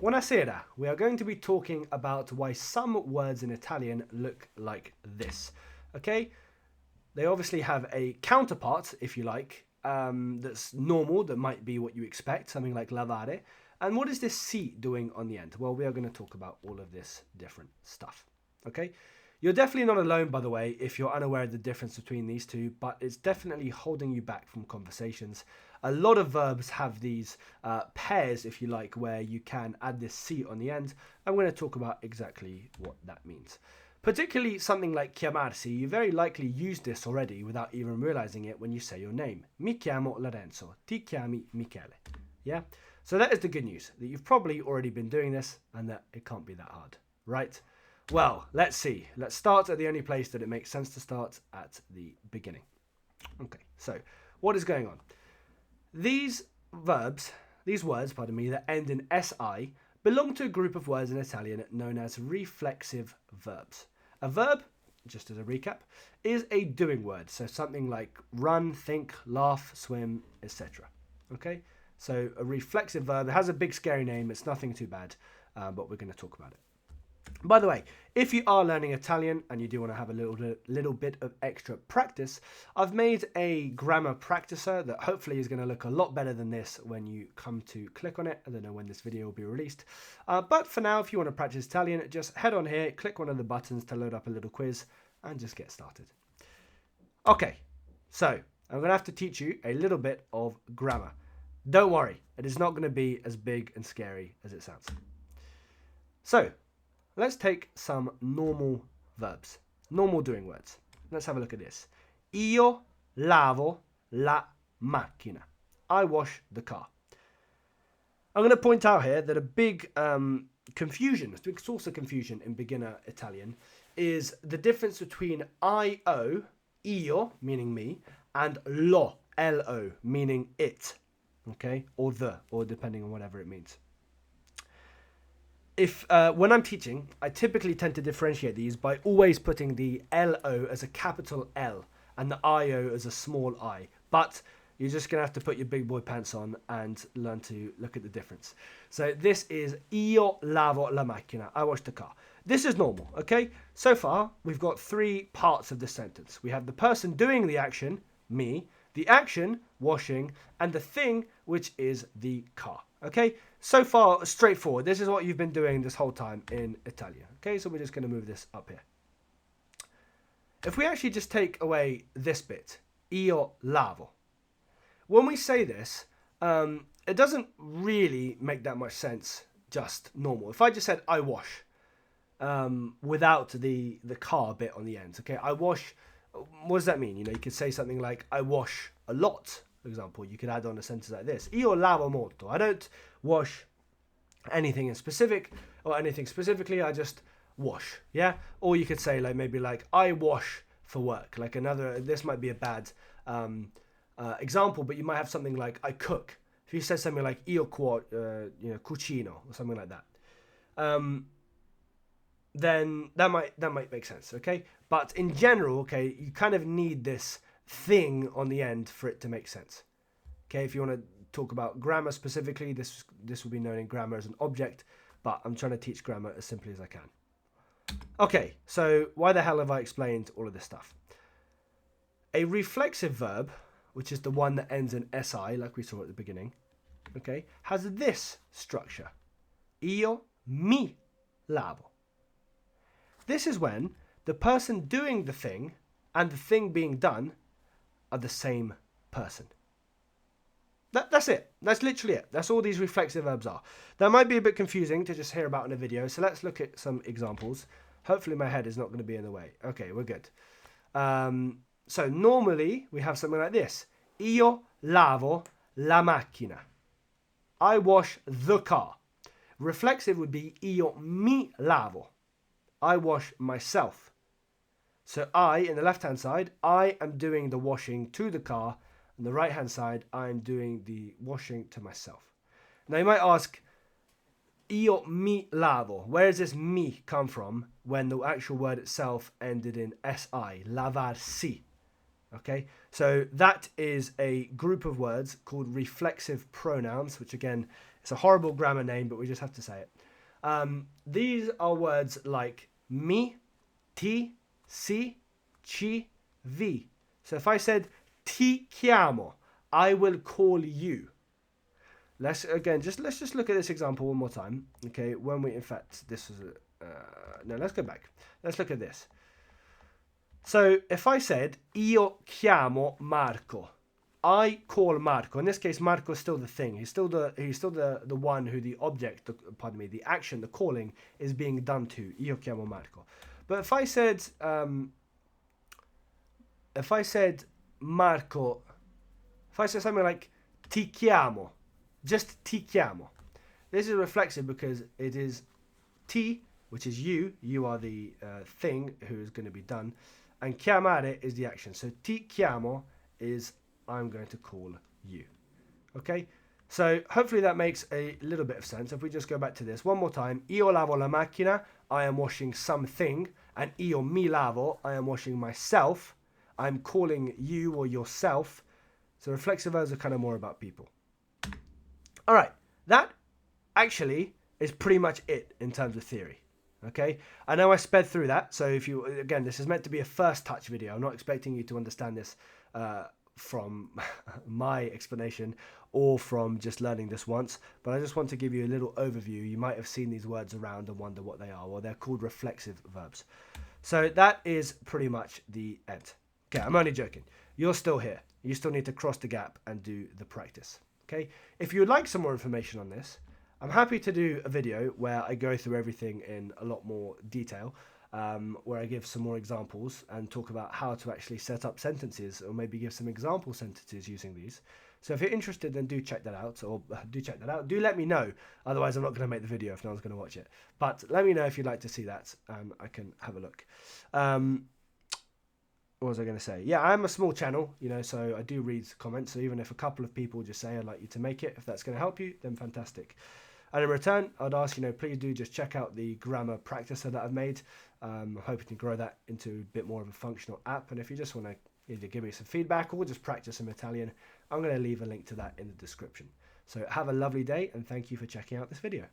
buonasera. We are going to be talking about why some words in Italian look like this. Okay? They obviously have a counterpart, if you like, that's normal, that might be what you expect, something like lavare. And what is this si doing on the end? Well, we are going to talk about all of this different stuff. Okay? You're definitely not alone, by the way, if you're unaware of the difference between these two, but it's definitely holding you back from conversations. A lot of verbs have these pairs, if you like, where you can add this si on the end. I'm going to talk about exactly what that means. Particularly something like chiamarsi, you very likely use this already without even realizing it when you say your name. Mi chiamo Lorenzo, ti chiami Michele. Yeah? So that is the good news, that you've probably already been doing this and that it can't be that hard, right? Well, let's see. Let's start at the only place that it makes sense to start, at the beginning. Okay, so what is going on? These words, that end in si, belong to a group of words in Italian known as reflexive verbs. A verb, just as a recap, is a doing word, so something like run, think, laugh, swim, etc. Okay, so a reflexive verb, it has a big scary name, it's nothing too bad, but we're going to talk about it. By the way, if you are learning Italian and you do want to have a little bit of extra practice, I've made a grammar practicer that hopefully is going to look a lot better than this when you come to click on it. I don't know when this video will be released. But for now, if you want to practice Italian, just head on here, click one of the buttons to load up a little quiz and just get started. Okay, so I'm going to have to teach you a little bit of grammar. Don't worry, it is not going to be as big and scary as it sounds. So, let's take some normal verbs, normal doing words. Let's have a look at this. Io lavo la macchina. I wash the car. I'm going to point out here that a big confusion, a big source of confusion in beginner Italian is the difference between io, meaning me, and lo, lo, meaning it, okay, or the, or depending on whatever it means. When I'm teaching, I typically tend to differentiate these by always putting the LO as a capital L and the IO as a small I. But you're just going to have to put your big boy pants on and learn to look at the difference. So this is io lavo la macchina. I wash the car. This is normal, okay? So far, we've got three parts of the sentence. We have the person doing the action, me, the action, washing, and the thing, which is the car. Okay, so far straightforward. This is what you've been doing this whole time in Italian. Okay, so we're just going to move this up here. If we actually just take away this bit, io lavo. When we say this, it doesn't really make that much sense, just normal. If I just said I wash, without the car bit on the end, okay, I wash, what does that mean? You know, you could say something like I wash a lot. For example, you could add on a sentence like this. Io lavo molto. I don't wash anything in specific or anything specifically. I just wash. Yeah. Or you could say maybe I wash for work. Like this might be a bad example, but you might have something like I cook. If you said something like io cucino or something like that, then that might make sense. Okay. But in general, okay, you kind of need this thing on the end for it to make sense. Okay, if you want to talk about grammar specifically, this will be known in grammar as an object, but I'm trying to teach grammar as simply as I can. Okay, so why the hell have I explained all of this stuff? A reflexive verb, which is the one that ends in si, like we saw at the beginning, okay, has this structure. Io mi lavo. This is when the person doing the thing and the thing being done are the same person. That's it. That's literally it. That's all these reflexive verbs are. That might be a bit confusing to just hear about in a video, so let's look at some examples. Hopefully my head is not going to be in the way. Okay, we're good. So normally we have something like this. Io lavo la macchina. I wash the car. Reflexive would be io mi lavo. I wash myself. So I, in the left-hand side, I am doing the washing to the car. On the right-hand side, I am doing the washing to myself. Now you might ask, io mi lavo. Where does this mi come from when the actual word itself ended in si, lavarsi? Okay, so that is a group of words called reflexive pronouns, which again It's a horrible grammar name, but we just have to say it. These are words like mi, ti, si, ci, vi. So if I said ti chiamo, I will call you. Let's just look at this example one more time. Okay, when we, in fact, this was no, let's go back. Let's look at this. So if I said io chiamo Marco, I call Marco. In this case, Marco is still the thing. He's still the one who the object, the action, the calling is being done to. Io chiamo Marco. But if I said Marco, if I said something like ti chiamo, just ti chiamo. This is reflexive because it is ti, which is you. You are the thing who is going to be done. And chiamare is the action. So ti chiamo is I'm going to call you. Okay? So hopefully that makes a little bit of sense. If we just go back to this one more time. Io lavo la macchina. I am washing something. And io mi lavo. I am washing myself. I'm calling you or yourself. So reflexive verbs are kind of more about people. All right. That actually is pretty much it in terms of theory. Okay, I know I sped through that, so if you, again, this is meant to be a first touch video. I'm not expecting you to understand this from my explanation or from just learning this once, but I just want to give you a little overview. You might have seen these words around and wonder what they are. Well, they're called reflexive verbs. So that is pretty much the end. Okay, I'm only joking. You're still here. You still need to cross the gap and do the practice. Okay, if you would like some more information on this, I'm happy to do a video where I go through everything in a lot more detail, where I give some more examples and talk about how to actually set up sentences, or maybe give some example sentences using these. So if you're interested, then do check that out, or do check that out. Do let me know, otherwise I'm not going to make the video if no one's going to watch it. But let me know if you'd like to see that, and I can have a look. What was I going to say? Yeah, I'm a small channel, so I do read comments. So even if a couple of people just say I'd like you to make it, if that's going to help you, then fantastic. And in return, I'd ask, please do just check out the grammar practicer that I've made. I'm hoping to grow that into a bit more of a functional app. And if you just want to either give me some feedback or just practice some Italian, I'm going to leave a link to that in the description. So have a lovely day, and thank you for checking out this video.